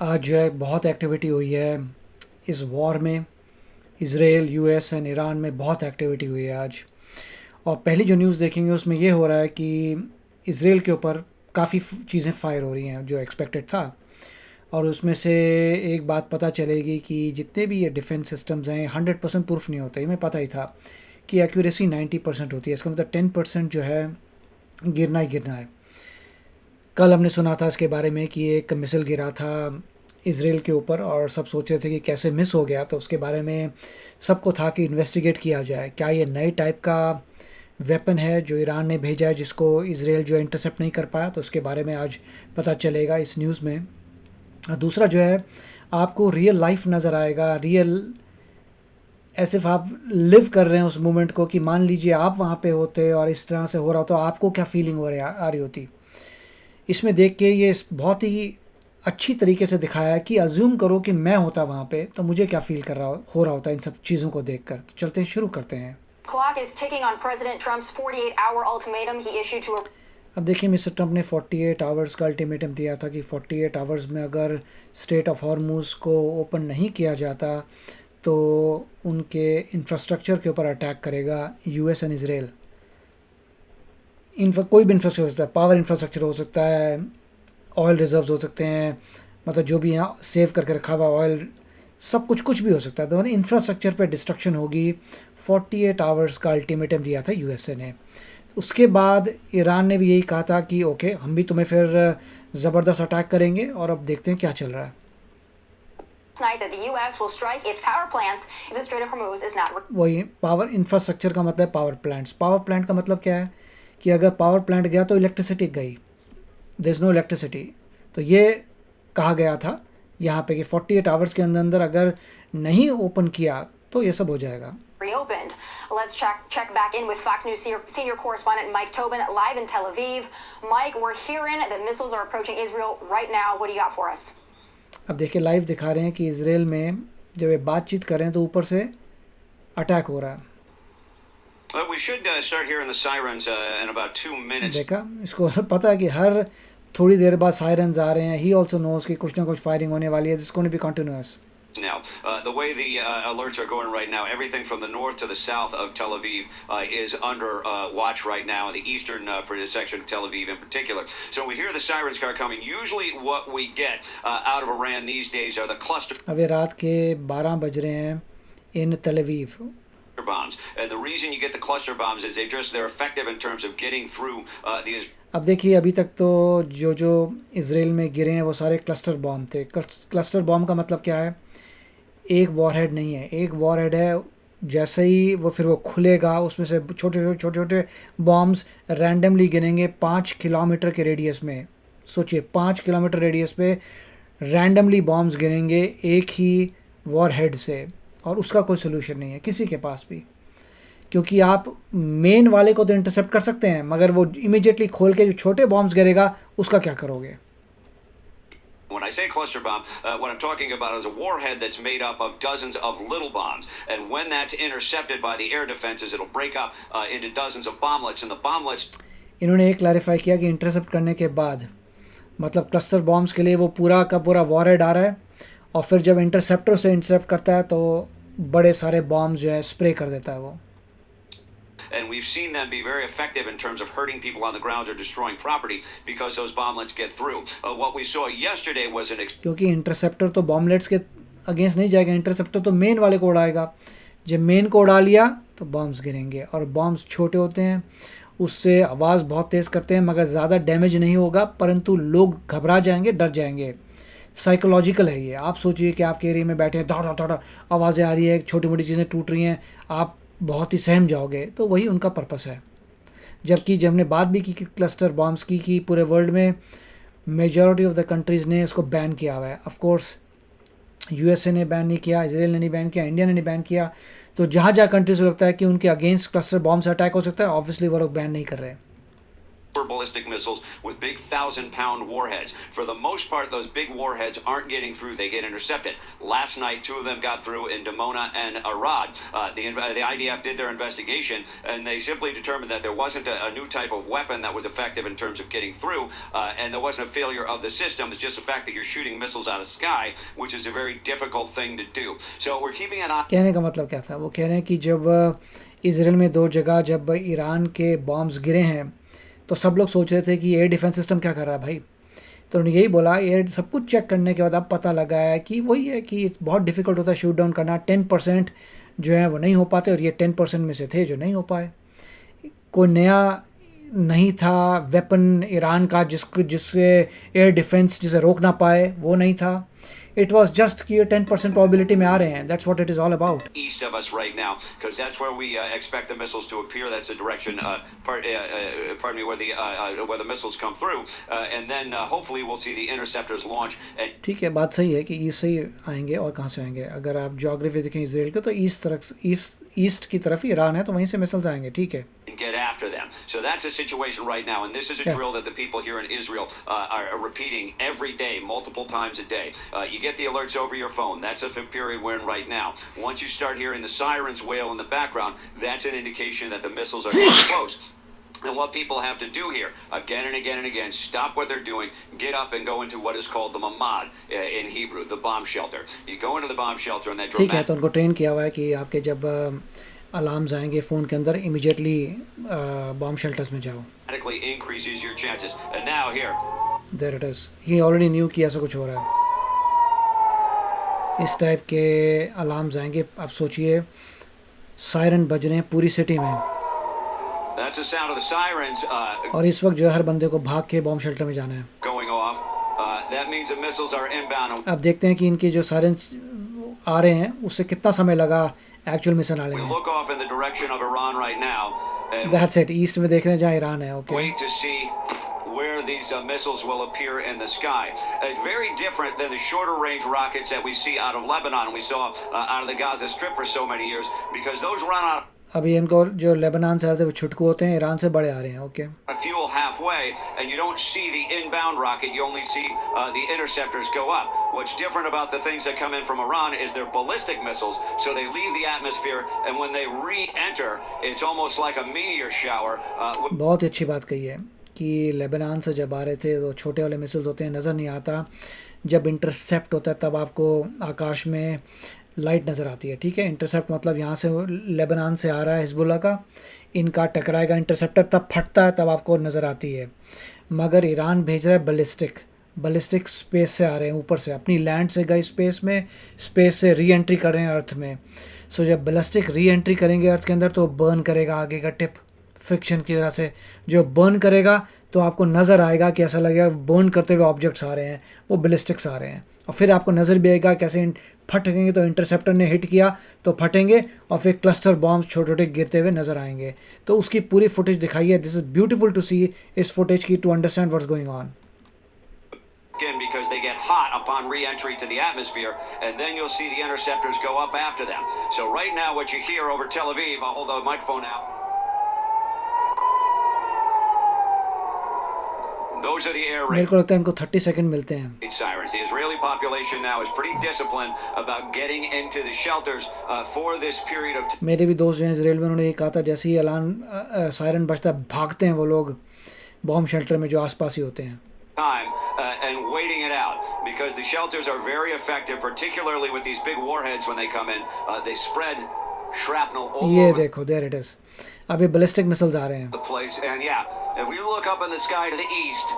आज जो है बहुत एक्टिविटी हुई है इस वॉर में। इसराइल, यूएस एंड ईरान में बहुत एक्टिविटी हुई है आज। और पहली जो न्यूज़ देखेंगे उसमें ये हो रहा है कि इसराइल के ऊपर काफ़ी चीज़ें फायर हो रही हैं जो एक्सपेक्टेड था। और उसमें से एक बात पता चलेगी कि जितने भी ये डिफेंस सिस्टम्स हैं 100% प्रूफ नहीं होते। हमें पता ही था कि एक्यूरेसी 90% होती है। इसका मतलब 10% जो है गिरना ही गिरना है। कल हमने सुना था इसके बारे में कि एक मिसाइल गिरा था इसराइल के ऊपर और सब सोच रहे थे कि कैसे मिस हो गया। तो उसके बारे में सबको था कि इन्वेस्टिगेट किया जाए, क्या ये नए टाइप का वेपन है जो ईरान ने भेजा है जिसको इसराइल जो इंटरसेप्ट नहीं कर पाया। तो उसके बारे में आज पता चलेगा इस न्यूज़ में। और दूसरा जो है, आपको रियल लाइफ नज़र आएगा, रियल ऐसे आप लिव कर रहे हैं उस मोमेंट को कि मान लीजिए आप वहाँ पे होते और इस तरह से हो रहा हो तो आपको क्या फीलिंग आ रही होती। इसमें देख के ये बहुत ही अच्छी तरीके से दिखाया है कि अज्यूम करो कि मैं होता वहाँ पे तो मुझे क्या फील हो रहा होता इन सब चीज़ों को देखकर। तो चलते हैं, शुरू करते हैं। Clock is ticking on President Trump's 48-hour ultimatum he issued to. अब देखिए, मिस्टर ट्रंप ने 48 आवर्स का अल्टीमेटम दिया था कि 48 आवर्स में अगर स्ट्रेट ऑफ हॉर्मूज को ओपन नहीं किया जाता तो उनके इंफ्रास्ट्रक्चर के ऊपर अटैक करेगा यूएस एंड इसराइल। कोई भी इंफ्रास्ट्रक्चर हो सकता है, पावर इंफ्रास्ट्रक्चर हो सकता है, ऑयल रिजर्व्स हो सकते हैं, मतलब जो भी यहाँ सेव करके रखा हुआ ऑयल, सब कुछ भी हो सकता है। तो मैंने इंफ्रास्ट्रक्चर पे डिस्ट्रक्शन होगी। 48 आवर्स का अल्टीमेटम दिया था यूएसए ने। उसके बाद ईरान ने भी यही कहा था कि ओके, हम भी तुम्हें फिर ज़बरदस्त अटैक करेंगे। और अब देखते हैं क्या चल रहा है। Tonight that the U.S. will strike its power plants if the Strait of Hormuz is not. वही पावर इंफ्रास्ट्रक्चर का मतलब पावर प्लांट्स। पावर प्लांट का मतलब क्या है कि अगर पावर प्लांट गया तो इलेक्ट्रिसिटी गई, देयर इज़ नो इलेक्ट्रिसिटी। तो ये कहा गया था यहाँ पे कि 48 आवर्स के अंदर अंदर अगर नहीं ओपन किया तो ये सब हो जाएगा। Reopened. Let's check back in with Fox News senior correspondent Mike Tobin live in Tel Aviv. Mike, we're hearing that missiles are approaching Israel right now. What do you got for us? अब देखिए, live दिखा रहे हैं कि Israel में जब ये बातचीत कर रहे हैं तो ऊपर से अटैक हो रहा है। We should start hearing the sirens in about 2 minutes. देखा, इसको पता है कि हर थोड़ी देर बाद सायरन्स आ रहे हैं। ही ऑल्सो नोज कि कुछ ना कुछ फायरिंग होने वाली है, जिस going to be continuous. Now, the way the alerts are going right now, everything from the north to the south of Tel Aviv is under watch right now, in the eastern section of Tel Aviv in particular. So we hear the sirens are coming. Usually what we get out of Iran these days are the cluster अभी रात के 12 बज रहे हैं इन तेल Aviv. bombs. And the reason you get the cluster bombs is they're effective in terms of getting through the अब देखिए, अभी तक तो जो इसराइल में गिरे हैं वो सारे क्लस्टर बॉम्ब थे। क्लस्टर बॉम्ब का मतलब क्या है? एक वॉरहेड नहीं है, एक वॉरहेड है। जैसे ही वो खुलेगा उसमें से छोटे छोटे बॉम्ब्स रैंडमली गिरेंगे 5 किलोमीटर के रेडियस में। सोचिए, 5 किलोमीटर रेडियस पे रैंडमली बॉम्ब्स गिरेंगे एक ही वॉरहेड से। और उसका कोई सोल्यूशन नहीं है किसी के पास भी, क्योंकि आप मेन वाले को तो इंटरसेप्ट कर सकते हैं, मगर वो इमीडिएटली खोल के जो छोटे बॉम्ब्स गिरेगा उसका क्या करोगे? When I say cluster bomb, what I'm talking about is a warhead that's made up of dozens of little bombs. And when that's intercepted by the air defenses, it'll break up into dozens of bomblets. And the bomblets... इन्होंने ये clarify किया कि intercept करने के बाद, मतलब cluster bombs के लिए वो पूरा का पूरा वॉरहेड आ रहा है, और फिर जब इंटरसेप्टर से इंटरसेप्ट करता है तो बड़े सारे बॉम्ब्स जो है स्प्रे कर देता है वो। And we've seen them be very effective in terms of hurting people on the ground or destroying property because those bomblets get through. What we saw yesterday was क्योंकि इंटरसेप्टर तो bomblets के against नहीं जाएगा, interceptor तो main वाले को उड़ाएगा। जब main को उड़ा लिया तो बॉम्ब्स गिरेंगे, और बॉम्ब्स छोटे होते हैं, उससे आवाज़ बहुत तेज़ करते हैं, मगर ज़्यादा डैमेज नहीं होगा, परंतु लोग घबरा जाएंगे, डर जाएंगे। साइकोलॉजिकल है ये। आप सोचिए कि आपके एरिया में बैठे हैं, धड़ आवाज़ें आ रही है, छोटी मोटी चीज़ें टूट रही हैं, आप बहुत ही सहम जाओगे। तो वही उनका पर्पस है। जबकि जब हमने बात भी की कि क्लस्टर बॉम्ब्स की कि पूरे वर्ल्ड में मेजॉरिटी ऑफ द कंट्रीज़ ने इसको बैन किया हुआ है। ऑफ कोर्स यूएसए ने बैन नहीं किया, इसराइल ने नहीं बैन किया, इंडिया ने नहीं बैन किया। तो जहाँ कंट्रीज़ को लगता है कि उनके अगेंस्ट क्लस्टर बॉम्ब से अटैक हो सकता है, ऑब्वियसली वो लोग बैन नहीं कर रहे हैं। ballistic missiles with big 1,000-pound warheads. For the most part, those big warheads aren't getting through. They get intercepted. Last night, 2 of them got through in Dimona and Arad. The IDF did their investigation, and they simply determined that there wasn't a new type of weapon that was effective in terms of getting through, and there wasn't a failure of the system. It's just the fact that you're shooting missiles out of sky, which is a very difficult thing to do. So we're keeping an eye. कहने का मतलब क्या था? वो कह रहे हैं कि जब इसराइल में 2 जगह जब ईरान के बॉम्ब्स गिरे हैं तो सब लोग सोच रहे थे कि एयर डिफेंस सिस्टम क्या कर रहा है भाई। तो उन्होंने यही बोला, एयर सब कुछ चेक करने के बाद अब पता लगा है कि वही है कि बहुत डिफ़िकल्ट होता है शूट डाउन करना। 10% जो है वो नहीं हो पाते, और ये 10% में से थे जो नहीं हो पाए। कोई नया नहीं था वेपन ईरान का जिससे एयर डिफेंस जिसे रोक ना पाए, वो नहीं था। It was just कि 10% probability में आ रहे हैं. That's what it is all about. East of us right now, because that's where we expect the missiles to appear. That's the direction, pardon me, where the missiles come through, and then hopefully we'll see the interceptors launch. ठीक है, बात सही है कि east से ही आएंगे, और कहाँ से आएंगे? अगर आप ज्योग्राफी देखें इसराइल को तो ईस्ट की तरफ ही ईरान है, तो वहीं से मिसाइल्स आएंगे। ठीक है, get after them. So that's a situation right now, and this is a drill that the people here in Israel are repeating every day, multiple times a day. You get the alerts over your phone. That's a period we're in right now. Once you start hearing the sirens wail in the background, that's an indication that the missiles are getting close. And what people have to do here, again and again and again, stop what they're doing, get up and go into what is called the mamad in Hebrew, the bomb shelter. You go into the bomb shelter and that ठीक है, तो उनको train किया हुआ है कि आपके जब अलार्म्स आएंगे फ़ोन के अंदर, इमीडिएटली बॉम्ब शेल्टर्स में जाओ। dramatically increases your chances. And now here. There it is. He already knew कि ऐसा कुछ हो रहा है। इस टाइप के अलार्म्स आएंगे। आप सोचिए, सायरन बज रहे हैं पूरी सिटी में, That's the sound of the sirens और इस वक्त जो है हर बंदे को भाग के बॉम्ब शेल्टर में जाना है। going off. That means the missiles are inbound. अब देखते हैं कि इनके जो सायरन आ रहे हैं उससे कितना समय लगा एक्चुअल मिशन आने We में। look off in the direction of Iran right now and That's it, east में देख रहे हैं जहाँ ईरान है। Okay, wait to see where these missiles will appear in the sky. It's very different than the shorter range rockets that we see out of Lebanon. We saw out of the Gaza Strip for so many years, because those run out अभी इनको जो Lebanon से आते हैं वो छुटकू होते हैं, Iran से बड़े आ रहे हैं। Okay, of fuel halfway, and you don't see the inbound rocket. You only see the interceptors go up. What's different about the things that come in from Iran is they're ballistic missiles, so they leave the atmosphere, and when they re-enter, it's almost like a meteor shower. बहुत ही अच्छी बात कही है कि Lebanon से जब आ रहे थे तो छोटे वाले मिसाइल्स होते हैं, नज़र नहीं आता। जब इंटरसेप्ट होता है तब आपको आकाश में लाइट नज़र आती है। ठीक है, इंटरसेप्ट मतलब यहाँ से लेबनान से आ रहा है हिजबुल्लाह का, इनका टकराएगा इंटरसेप्टर, तब फटता है, तब आपको नज़र आती है। मगर ईरान भेज रहा है बैलिस्टिक स्पेस से आ रहे हैं, ऊपर से अपनी लैंड से गए स्पेस में, स्पेस से री एंट्री कर रहे हैं अर्थ में। सो जब बैलिस्टिक री एंट्री करेंगे अर्थ के अंदर तो बर्न करेगा आगे का टिप, फ्रिक्शन की वजह से जो बर्न करेगा तो आपको नज़र आएगा कि ऐसा लगेगा बर्न करते हुए ऑब्जेक्ट्स आ रहे हैं, वो बैलिस्टिक्स आ रहे हैं। और फिर आपको नज़र भी आएगा कैसे फटेंगे, तो इंटरसेप्टर ने हिट किया तो फटेंगे, और फिर क्लस्टर बॉम्ब छोटे छोटे गिरते हुए नज़र आएंगे। तो उसकी पूरी फुटेज दिखाई है। This is beautiful to see इस फुटेज की, to understand what's going on. Because they get hot upon re-entry to the atmosphere, and then you'll see the interceptors go up after them. So right now what you hear over Tel Aviv, I'll hold the microphone out. Those are the air मेरे raid को लगता है इनको 30 second मिलते हैं। sirens. The Israeli population now is pretty disciplined about getting into the shelters for this period of time. मेरे भी दोस्त जो हैं इसराइल में, उन्होंने ये कहा था जैसे ही अलार्म सायरन बजता है भागते हैं वो लोग बॉम्ब शेल्टर में जो आसपास ही होते हैं। And waiting it out, because the shelters are very effective, particularly with these big warheads when they come in. They spread shrapnel all ये over देखो, देयर इट इज, अब ये बैलिस्टिक मिसाइल्स आ रहे हैं। the place. And yeah, if we look up in the sky to the east,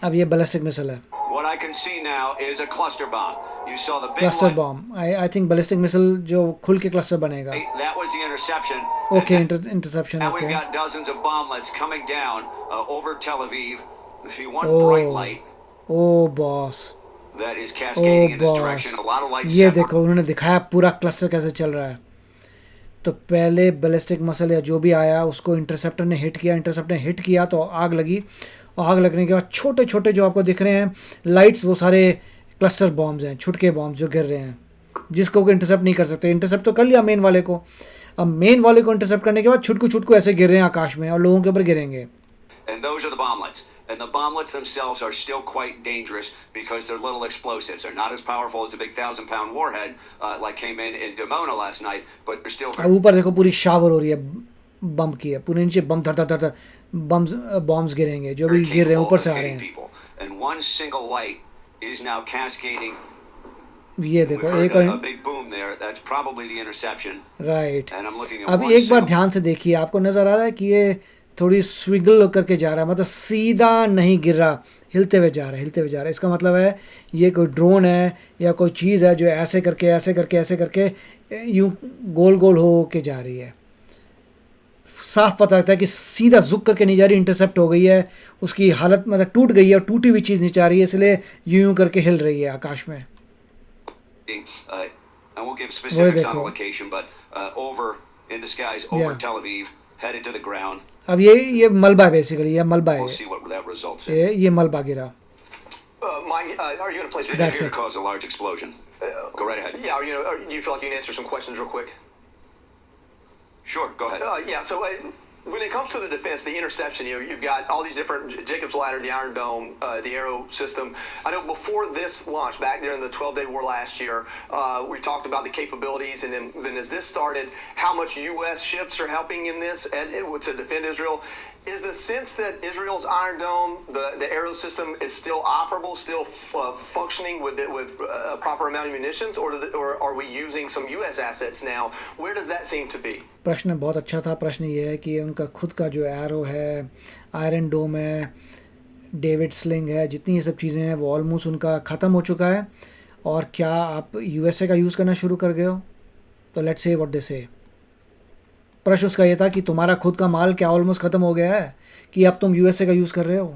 अब ये ballistic missile है, what I can see now is a cluster bomb. You saw the big cluster light. Bomb. I think ballistic missile जो खुल के cluster बनेगा। That was the interception. Okay, And interception. now we've okay, got dozens of bomblets coming down over Tel Aviv. If you want Oh. bright light, oh boss, that is oh cascading in this boss, direction. A lot of lights. ये देखो उन्होंने दिखाया पूरा cluster कैसे चल रहा है। तो पहले बैलिस्टिक मिसाइल या जो भी आया उसको इंटरसेप्टर ने हिट किया, इंटरसेप्टर ने हिट किया तो आग लगी, और आग लगने के बाद छोटे छोटे जो आपको दिख रहे हैं लाइट्स, वो सारे क्लस्टर बॉम्ब्स हैं, छुटके बॉम्ब्स जो गिर रहे हैं, जिसको इंटरसेप्ट नहीं कर सकते। इंटरसेप्ट तो कर लिया मेन वाले को, अब मेन वाले को इंटरसेप्ट करने के बाद छुटकू छुटकू ऐसे गिर रहे हैं आकाश में और लोगों के ऊपर गिरेंगे। and those are the bomblets. And the bomblets themselves are still quite dangerous because they're little explosives. They're not as powerful as a big 1,000-pound warhead like came in Dimona last night, but they're still अब ऊपर देखो पूरी shower हो रही है बम की है, पूरे नीचे बम धर धर धर धर बॉम्ब्स गिरेंगे जो भी गिर रहे हैं ऊपर से आ रहे हैं. people. And one single light is now cascading. ये देखो एक a big boom there. That's probably the interception. Right. And I'm looking at अब one एक बार single- ध्यान से देखिए, आपको नज़र आ रहा है कि ये थोड़ी स्विगल करके जा रहा है, मतलब सीधा नहीं गिर रहा, हिलते हुए जा रहा है, हिलते हुए जा रहा है. इसका मतलब है ये कोई ड्रोन है या कोई चीज़ है जो ऐसे करके ऐसे करके ऐसे करके यूं गोल गोल हो के जा रही है. साफ पता लगता है कि सीधा झुक करके नहीं जा रही, इंटरसेप्ट हो गई है, उसकी हालत मतलब टूट गई है और टूटी हुई चीज़ नीचे आ रही है, इसलिए यूं यूं करके हिल रही है आकाश में. I won't give specifics on the देखो. location, but over in the skies over Yeah. Tel Aviv, headed to the ground. अब ये मलबा है बेसिकली, ये मलबा We'll है, see what that results in. ये मलबा गिरा. Mike, are you in a place? It That's appeared it. to cause a large explosion. Go right ahead. Yeah, do you feel like you can answer some questions real quick? Sure, go ahead. Yeah. So when it comes to the defense, the interception, you've got all these different Jacob's Ladder, the Iron Dome, the Arrow system. I know before this launch, back there in the 12-day war last year, we talked about the capabilities, and then as this started, how much U.S. ships are helping in this to defend Israel. Is the sense that Israel's Iron Dome, the Arrow system, is still operable, still functioning with a proper amount of munitions, or are we using some U.S. assets now? Where does that seem to be? प्रश्न बहुत अच्छा था. प्रश्न ये है कि उनका खुद का जो एरो है, आयरन डोम है, डेविड स्लिंग है, जितनी ये सब चीज़ें हैं वो ऑलमोस्ट उनका ख़त्म हो चुका है. और क्या आप यूएसए का यूज़ करना शुरू कर गए हो? तो लेट्स से व्हाट दे से. प्रश्न उसका ये था कि तुम्हारा खुद का माल क्या ऑलमोस्ट ख़त्म हो गया है कि अब तुम यूएसए का यूज़ कर रहे हो?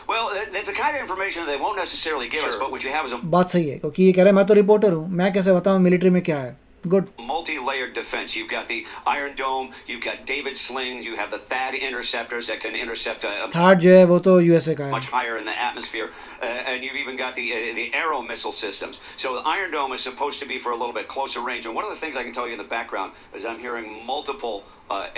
Well, that's the kind of information that they won't necessarily give us, Sure. but what you have is a बात सही है, क्योंकि ये कह रहे हैं मैं तो रिपोर्टर हूँ, मैं कैसे बताऊँ मिलिट्री में क्या है. Good. multi-layered defense. You've got the Iron Dome, you've got David slings, you have the THAAD interceptors that can intercept third जो है वो तो यूएसए का है. much higher in the atmosphere, and you've even got the Arrow missile systems. So the Iron Dome is supposed to be for a little bit closer range. And one of the things I can tell you in the background is I'm hearing multiple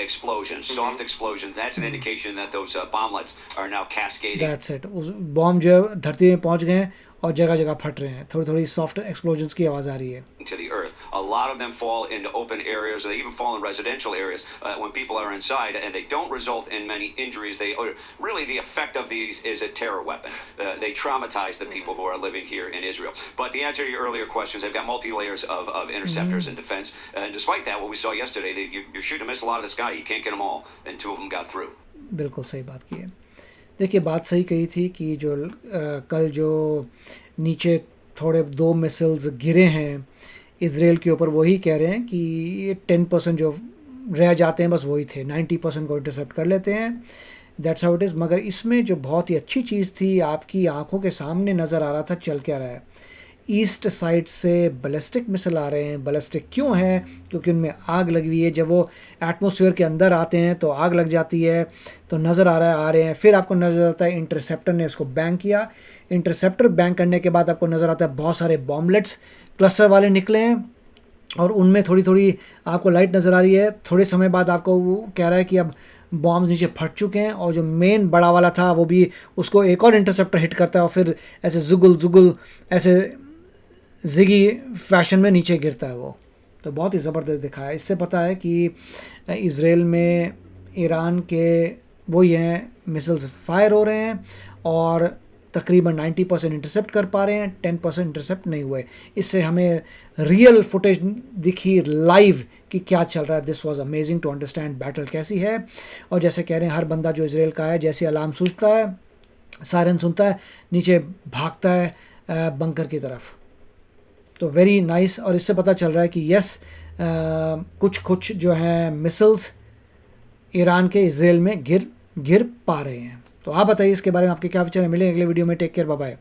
explosions, soft explosions. That's an indication that those bomblets are now cascading. That's it. उस bomb जो है धरती में पहुंच गए हैं और जगह जगह फट रहे हैं. थोड़ी थोड़ी सॉफ्ट एक्सप्लोजन्स की आवाज़ आ रही है. To the earth. A lot of them fall into open areas, or they even fall in residential areas when people are inside, and they don't result in many injuries. Really, the effect of these is a terror weapon. They traumatize the people who are living here in Israel. But the answer to your earlier questions, they've got multi-layers of interceptors and defense. And despite that, what we saw yesterday, you're shooting a missile out of the sky. You can't get them all, and 2 of them got through. बिल्कुल सही बात की है. देखिए बात सही कही थी कि जो कल जो नीचे थोड़े 2 मिसाइल्स गिरे हैं इजराइल के ऊपर, वही कह रहे हैं कि ये 10% जो रह जाते हैं बस वही थे, 90% को इंटरसेप्ट कर लेते हैं. That's how it is. मगर इसमें जो बहुत ही अच्छी चीज़ थी, आपकी आंखों के सामने नज़र आ रहा था चल क्या रहा है. ईस्ट साइड से बैलिस्टिक मिसाइल आ रहे हैं. बैलिस्टिक क्यों हैं? क्योंकि उनमें आग लगी हुई है. जब वो एटमॉस्फेयर के अंदर आते हैं तो आग लग जाती है. तो नज़र आ रहा है आ रहे हैं. फिर आपको नज़र आता है इंटरसेप्टर ने इसको बैंक किया. इंटरसेप्टर बैंक करने के बाद आपको नज़र आता है बहुत सारे बॉम्बलेट्स क्लस्टर वाले निकले हैं और उनमें थोड़ी थोड़ी आपको लाइट नज़र आ रही है. थोड़े समय बाद आपको वो कह रहा है कि अब बॉम्ब्स नीचे फट चुके हैं और जो मेन बड़ा वाला था वो भी उसको एक और इंटरसेप्टर हिट करता है और फिर ऐसे जुगुल ऐसे जिगी फैशन में नीचे गिरता है वो. तो बहुत ही ज़बरदस्त दिखा है. इससे पता है कि इज़राइल में ईरान के वही हैं मिसाइल्स फायर हो रहे हैं और तकरीबन 90% इंटरसेप्ट कर पा रहे हैं, 10% इंटरसेप्ट नहीं हुए. इससे हमें रियल फुटेज दिखी लाइव कि क्या चल रहा है. This was amazing to understand battle कैसी है. और जैसे कह रहे हैं हर बंदा जो इज़राइल का है जैसे अलार्म सूझता है, सायरन सुनता है, नीचे भागता है बंकर की तरफ. तो वेरी नाइस. और इससे पता चल रहा है कि यस कुछ जो हैं मिसाइल्स ईरान के इज़राइल में गिर पा रहे हैं. तो आप बताइए इसके बारे में आपके क्या विचार हैं. मिलेंगे अगले वीडियो में. Take care, bye bye.